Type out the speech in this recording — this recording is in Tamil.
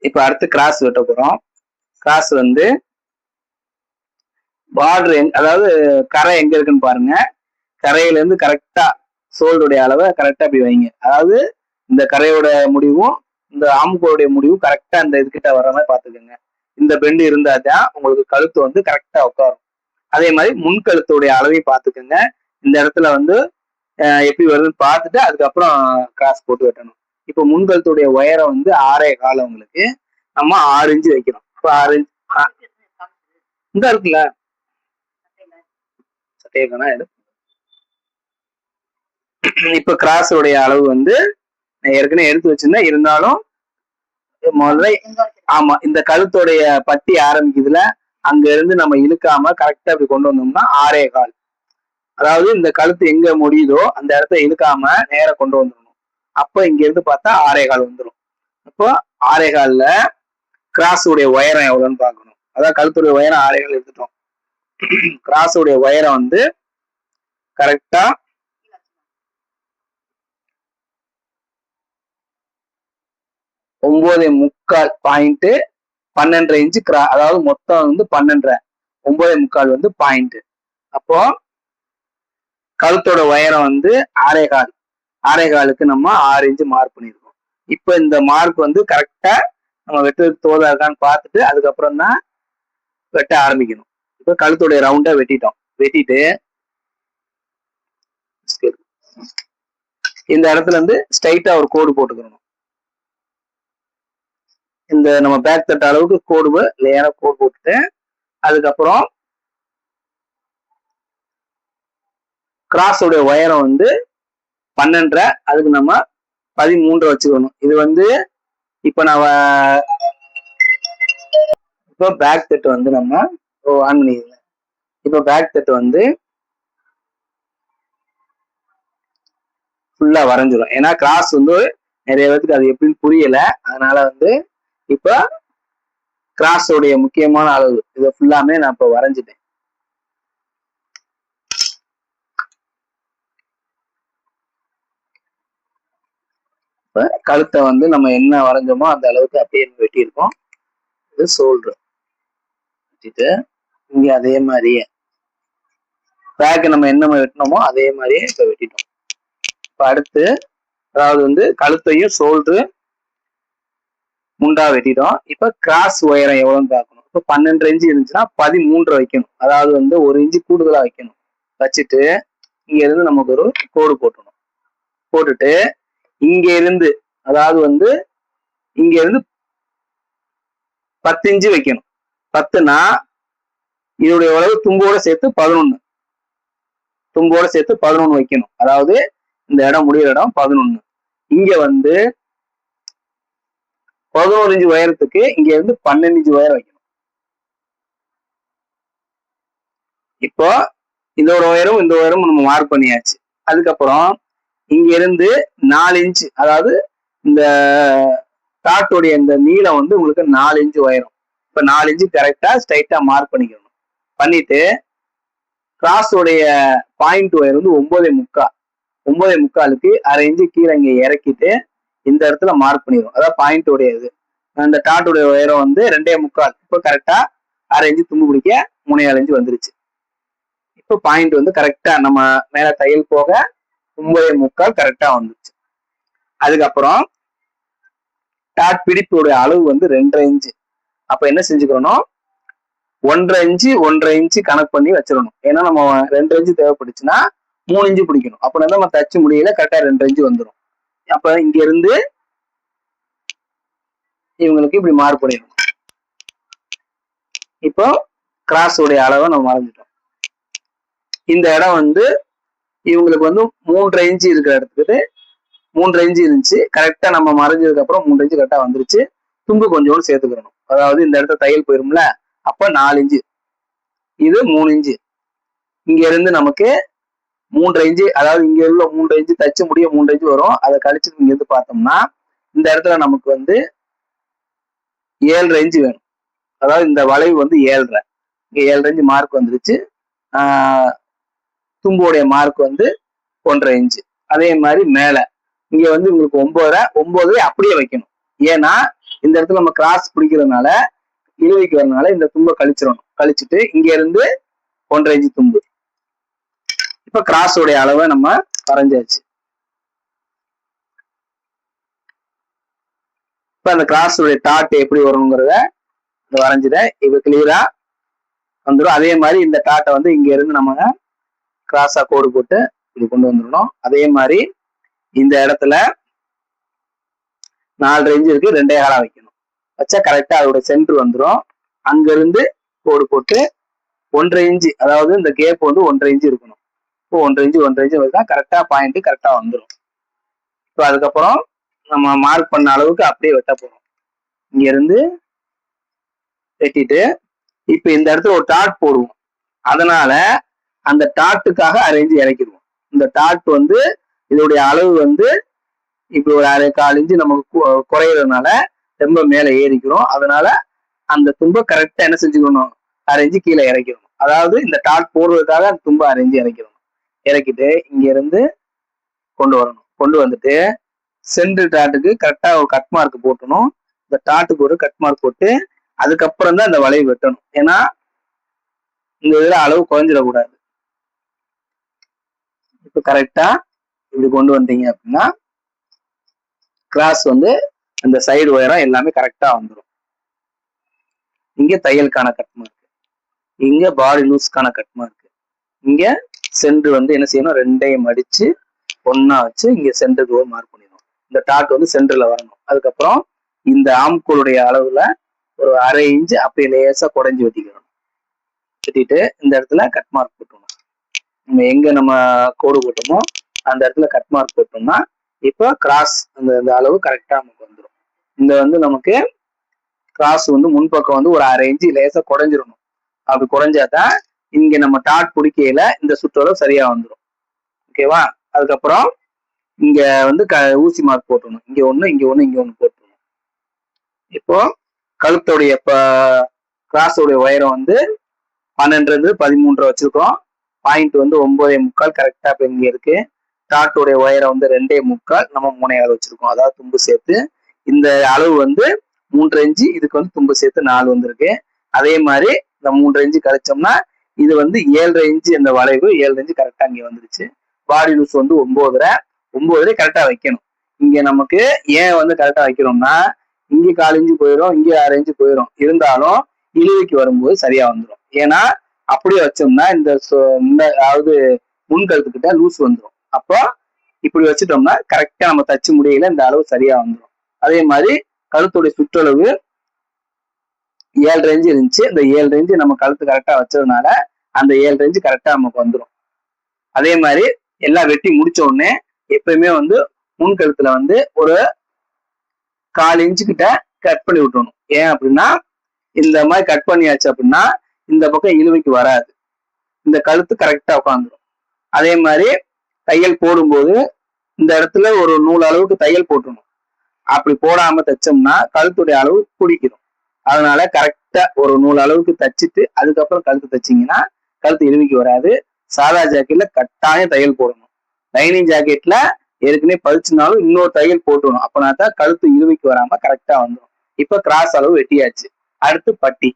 இப்ப அடுத்து கிராஸ் வெட்ட போறோம். கிராஸ் வந்து பார்டர் அதாவது கரை எங்க இருக்குன்னு பாருங்க. கரையில இருந்து கரெக்டா சோல்டுடைய அளவை கரெக்டா அப்படி வைங்க. அதாவது இந்த கரையோட முடிவும் இந்த ஆம்புக்கோடைய முடிவும் கரெக்டா இந்த இதுகிட்ட வர மாதிரி பாத்துக்கோங்க. இந்த பெண்டு இருந்தா தான் உங்களுக்கு கழுத்து வந்து கரெக்டா உட்காரும். அதே மாதிரி முன்கழுத்துடைய அளவையும் பாத்துக்கோங்க. இந்த இடத்துல வந்து எப்படி வருதுன்னு பார்த்துட்டு அதுக்கப்புறம் கிராஸ் போட்டு வெட்டணும். இப்போ முன்கழுத்துடைய உயரம் வந்து 6.25 உங்களுக்கு நம்ம 6 இன்ச்சு வைக்கிறோம். இப்போ 6 இன்ச் இந்த இருக்குல்ல சட்டையக்கான இப்ப கிராஸோடைய அளவு வந்து ஏற்கனவே எடுத்து வச்சிருந்தேன். இருந்தாலும் முதல்ல ஆமா இந்த கழுத்துடைய பட்டி ஆரம்பிக்குதுல அங்க இருந்து நம்ம இழுக்காம கரெக்டா அப்படி கொண்டு வந்தோம்னா 6.25. அதாவது இந்த கழுத்து எங்க முடியுதோ அந்த இடத்த இழுக்காம நேரம் கொண்டு வந்துடணும். அப்ப இங்க இருந்து பார்த்தா 6.25 வந்துடும். இப்போ 6.25ல கிராஸ் உடைய உயரம் எவ்வளவுன்னு பார்க்கணும். அதாவது கழுத்துடைய உயரம் 6.25 எடுத்துட்டோம். கிராஸ் உடைய உயரம் வந்து கரெக்டா 9.25 பாயிண்ட் 12.5 இன்ச்சு அதாவது மொத்தம் வந்து 12.5 9.25 வந்து பாயிண்ட். அப்போ கழுத்தோட உயரம் வந்து 6.25 6.25க்கு நம்ம 6 இன்ச்சு மார்க் பண்ணிருக்கோம். இப்ப இந்த மார்க் வந்து கரெக்டா நம்ம வெட்டுறதுக்கு தோதா இருக்கான்னு பார்த்துட்டு அதுக்கப்புறம் தான் வெட்ட ஆரம்பிக்கணும். இப்ப கழுத்தோடைய ரவுண்டா வெட்டிட்டோம். வெட்டிட்டு இந்த இடத்துல இருந்து ஸ்ட்ரைட்டா ஒரு கோடு போட்டுக்கணும். இந்த நம்ம பேக் தட்ட அளவுக்கு கோடு லேயரா கோடு போட்டுட்டு அதுக்கப்புறம் கிராஸோடைய உயரம் வந்து 12.5 அதுக்கு நம்ம 13 வச்சுக்கணும். இது வந்து இப்ப நம்ம இப்போ பேக் தட்டு வந்து நம்ம ஆன் பண்ணிடுங்க. இப்போ பேக் தட்டு வந்து ஃபுல்லா வரைஞ்சிடும். ஏன்னா கிராஸ் வந்து நிறைய பேருக்கு அது எப்படின்னு புரியல. அதனால வந்து இப்ப கிராஸோடைய முக்கியமான அளவு இதை ஃபுல்லாமே நான் இப்ப வரைஞ்சிட்டேன். இப்ப கழுத்தை வந்து நம்ம என்ன வரைஞ்சோமோ அந்த அளவுக்கு அப்படியே வெட்டியிருக்கோம். இது ஷோல்டர் வெட்டிட்டு இங்க அதே மாதிரியே பேக் நம்ம என்ன வெட்டினோமோ அதே மாதிரியே இப்ப வெட்டிட்டோம். இப்ப அடுத்து அதாவது வந்து கழுத்தையும் ஷோல்டரு முண்டா வெட்டிட்டோம். இப்ப கிராஸ் உயரம் எவ்வளவுன்னு பார்க்கணும். இப்ப 12 இன்ச்சு இருந்துச்சுன்னா 13 வைக்கணும். அதாவது வந்து 1 இன்ச்சு கூடுதலா வைக்கணும். வச்சுட்டு இங்க இருந்து நமக்கு ஒரு கோடு போட்டணும். போட்டுட்டு இங்க இருந்து அதாவது வந்து இங்க இருந்து 10 இன்ச்சு வைக்கணும். 10னா இதோடைய உழவு தும்போட சேர்த்து 11 தும்போட சேர்த்து 11 வைக்கணும். அதாவது இந்த இடம் முடிகிற இடம் 11. இங்க வந்து 11 இன்ச்சு உயரத்துக்கு இங்க இருந்து 12 இன்ச்சு உயரம் வைக்கணும். இப்போ இதோட உயரம் இந்த உயரம் நம்ம மார்க் பண்ணியாச்சு. அதுக்கப்புறம் இங்க இருந்து 4 இன்ச்சு அதாவது இந்த டாட்டோடைய இந்த நீளம் வந்து உங்களுக்கு 4 இன்ச்சு உயரம். இப்ப 4 இன்ச்சு கரெக்டா ஸ்ட்ரைட்டா மார்க் பண்ணிக்கணும். பண்ணிட்டு கிராஸோடைய பாயிண்ட் உயரம் வந்து 9.25 9.25க்கு 1/2 இன்ச்சு கீழே இங்க இறக்கிட்டு இந்த இடத்துல மார்க் பண்ணிடும். அதாவது பாயிண்ட் உடையது. அந்த டாட்டுடைய உயரம் வந்து 2.25. இப்போ கரெக்டா 1/2 இன்ச்சு தும்பு பிடிக்க 3.4 இன்ச்சு வந்துருச்சு. இப்போ பாயிண்ட் வந்து கரெக்டா நம்ம மேல தையல் போக 9.25 கரெக்டா வந்துருச்சு. அதுக்கப்புறம் டாட் பிடிப்புடைய அளவு வந்து 2.5 இன்ச்சு. அப்ப என்ன செஞ்சுக்கணும், 1.5 இன்ச்சு 1.5 இன்ச்சு கணக்கு பண்ணி வச்சிடணும். ஏன்னா நம்ம 2 இன்ச்சு தேவைப்படுச்சுன்னா 3 இன்ச்சு பிடிக்கணும். அப்படின்னா நம்ம தச்சு முடியல கரெக்டா 2 இன்ச்சு வந்துடும். அப்ப இங்க இருந்து இவங்களுக்கு இப்படி மார்க் பண்ணிடணும். இப்போ கிராஸ் உடைய அளவை நம்ம மறந்துட்டோம். இந்த இடம் வந்து இவங்களுக்கு வந்து 3.5 இன்ச்சு இருக்கிற இடத்துக்கு 3.5 இன்ச்சு இருந்துச்சு. கரெக்டா நம்ம மறைஞ்சதுக்கு அப்புறம் 3 இன்ச்சு கரெக்டா வந்துருச்சு. தும்பு கொஞ்சோடு சேர்த்துக்கணும். அதாவது இந்த இடத்துல தையல் போயிரும்ல, அப்ப 4 இன்ச்சு இது 3 இன்ச்சு. இங்க இருந்து நமக்கு 3.5 இன்ச்சு அதாவது இங்க உள்ள 3 இன்ச்சு தச்சு முடிய 3 இன்ச்சு வரும். அதை கழிச்சு இங்க இருந்து பார்த்தோம்னா இந்த இடத்துல நமக்கு வந்து 7.5 இன்ச்சு வேணும். அதாவது இந்த வளைவு வந்து 7.5 இங்க 7.5 இன்ச்சு மார்க் வந்துருச்சு. தும்போடைய மார்க் வந்து 1.5 இன்ச்சு. அதே மாதிரி மேல இங்க வந்து உங்களுக்கு 9 அப்படியே வைக்கணும். ஏன்னா இந்த இடத்துல நம்ம கிராஸ் பிடிக்கிறதுனால இழுவைக்கு வரதுனால இந்த தும்பை கழிச்சிடணும். கழிச்சுட்டு இங்க இருந்து 1.5 இன்ச்சு தும்பு. இப்ப கிராஸோடைய அளவை நம்ம வரைஞ்சாச்சு. இப்ப அந்த கிராஸோடைய டாட் எப்படி வரணுங்கிறத வரைஞ்சிட்டேன். இப்ப கிளியரா வந்துடும். அதே மாதிரி இந்த டாட்டை வந்து இங்க இருந்து நம்ம கிராஸா கோடு போட்டு இது கொண்டு வந்துடணும். அதே மாதிரி இந்த இடத்துல 4.5 இன்ச்சு இருக்கு, 2.25 வைக்கணும். வச்சா கரெக்டா அதோட சென்டர் வந்துடும். அங்க இருந்து கோடு போட்டு 1.5 இன்ச்சு, அதாவது இந்த கேப் வந்து 1.5 இன்ச்சு இருக்கணும். இப்போ 1.5 இன்ச்சு வச்சா கரெக்டா பாயிண்ட் கரெக்டா வந்துடும். இப்போ அதுக்கப்புறம் நம்ம மார்க் பண்ண அளவுக்கு அப்படியே வெட்ட போறோம். இங்க இருந்து வெட்டிட்டு இப்ப இந்த இடத்துல ஒரு டாட் போடுவோம். அதனால அந்த டாட்டுக்காக அரேஞ்சு இறக்கிடுவோம். இந்த டாட் வந்து இதோடைய அளவு வந்து இப்ப ஒரு 1/4 இன்ச்சு நமக்கு குறையிறதுனால ரொம்ப மேல ஏறிக்கிறோம். அதனால அந்த தும்பை கரெக்டா என்ன செஞ்சுக்கணும், அரேஞ்சு கீழே இறக்கிடணும். அதாவது இந்த டாட் போடுறதுக்காக அந்த தும்பை அரேஞ்சு இறக்கிடணும். இறக்கிட்டு இங்க இருந்து கொண்டு வரணும். கொண்டு வந்துட்டு சென்டர் டாட்டுக்கு கரெக்டா ஒரு கட் மார்க் போட்டணும். இந்த டாட்டுக்கு ஒரு கட் மார்க் போட்டு அதுக்கப்புறம் தான் இந்த வளைவு வெட்டணும். ஏன்னா இந்த இதுல அளவு குறைஞ்சிடக்கூடாது. இப்ப கரெக்டா இப்படி கொண்டு வந்தீங்க அப்படின்னா கிராஸ் வந்து அந்த சைடு உயரம் எல்லாமே கரெக்டா வந்துடும். இங்க தையலுக்கான கட் மார்க், இங்க பாடி லூஸ்க்கான கட் மார்க், இங்க சென்டர் வந்து என்ன செய்யணும், ரெண்டையும் மடிச்சு ஒன்னா வச்சு இங்க சென்டருக்கு ஒரு மார்க் பண்ணிடணும். இந்த டாட் வந்து சென்டர்ல வரணும். அதுக்கப்புறம் இந்த ஆம்கோளுடைய அளவுல ஒரு 1/2 இன்ச்சு அப்படியே லேசா குறைஞ்சி வெட்டிக்கணும். வெட்டிட்டு இந்த இடத்துல கட் மார்க் போட்டணும். நம்ம எங்க நம்ம கோடு போட்டோமோ அந்த இடத்துல கட் மார்க் போட்டோம்னா இப்போ கிராஸ் அந்த அளவு கரெக்டா நமக்கு வந்துடும். இந்த வந்து நமக்கு கிராஸ் வந்து முன்பக்கம் வந்து ஒரு 1/2 இன்ச்சு லேசா குறைஞ்சிடணும். அப்படி குறைஞ்சாதான் இங்க நம்ம டாட் பிடிக்கையில இந்த சுற்றளவு சரியா வந்துடும். ஓகேவா? அதுக்கப்புறம் இங்க வந்து ஊசி மார்க் போட்டணும். இங்க ஒண்ணு, இங்க ஒண்ணு, இங்க ஒண்ணு போட்டணும். இப்போ கழுத்துடைய கிராஸோடைய உயரம் வந்து 12 13 வச்சிருக்கோம். பாயிண்ட் வந்து 9.25 கரெக்டா இப்ப இங்க இருக்கு. டாட்டோடைய உயரம் வந்து 2.25, நம்ம 3.5 வச்சிருக்கோம். அதாவது தும்பு சேர்த்து இந்த அளவு வந்து 3.5 இன்ச்சு, இதுக்கு வந்து தும்பு சேர்த்து 4 வந்திருக்கு. அதே மாதிரி இந்த 3.5 இன்ச்சு கழிச்சோம்னா இது வந்து 7.5 இன்ச்சு, இந்த வளைவு 7.5 இன்ச்சு கரெக்டா இங்க வந்துருச்சு. பாடி லூஸ் வந்து 9.5 கரெக்டா வைக்கணும். இங்க நமக்கு ஏன் வந்து கரெக்டா வைக்கணும்னா இங்க 1/4 இன்ச்சு போயிடும், இங்க 1/2 இன்ச்சு போயிடும். இருந்தாலும் இழுவைக்கு வரும்போது சரியா வந்துடும். ஏன்னா அப்படியே வச்சோம்னா இந்த அதாவது முன்கழுத்துக்கிட்ட லூஸ் வந்துடும். அப்போ இப்படி வச்சுட்டோம்னா கரெக்டா நம்ம தச்சு முடியல இந்த அளவு சரியா வந்துடும். அதே மாதிரி கழுத்துடைய சுற்றளவு 7.5 இன்ச்சு இருந்துச்சு. இந்த 7.5 இன்ச்சு நம்ம கழுத்து கரெக்டா வச்சதுனால அந்த 7.5 இன்ச்சு கரெக்டா நமக்கு வந்துடும். அதே மாதிரி எல்லாம் வெட்டி முடிச்ச உடனே எப்பயுமே வந்து முன்கழுத்துல வந்து ஒரு 1/4 இன்ச்சு கிட்ட கட் பண்ணி விட்டுறணும். ஏன் அப்படின்னா இந்த மாதிரி கட் பண்ணியாச்சு அப்படின்னா இந்த பக்கம் இழுவைக்கு வராது, இந்த கழுத்து கரெக்டா உட்காந்துடும். அதே மாதிரி தையல் போடும்போது இந்த இடத்துல ஒரு நூல் அளவுக்கு தையல் போட்டணும். அப்படி போடாம தைச்சோம்னா கழுத்துடைய அளவு பிடிக்கணும். அதனால கரெக்டா ஒரு நூல் அளவுக்கு தச்சுட்டு அதுக்கப்புறம் கழுத்து தைச்சிங்கன்னா கழுத்து இழுவைக்கு வராது. சாதா ஜாக்கெட்ல கட்டாயம் தையல் போடணும். லைனிங் ஜாக்கெட்ல ஏற்கனவே பதிச்சுனாலும் இன்னொரு தையல் போட்டணும். அப்பனா தான் கழுத்து இழுவைக்கு வராம கரெக்டா வந்துடும். இப்ப கிராஸ் அளவு வெட்டியாச்சு. அடுத்து பட்டி.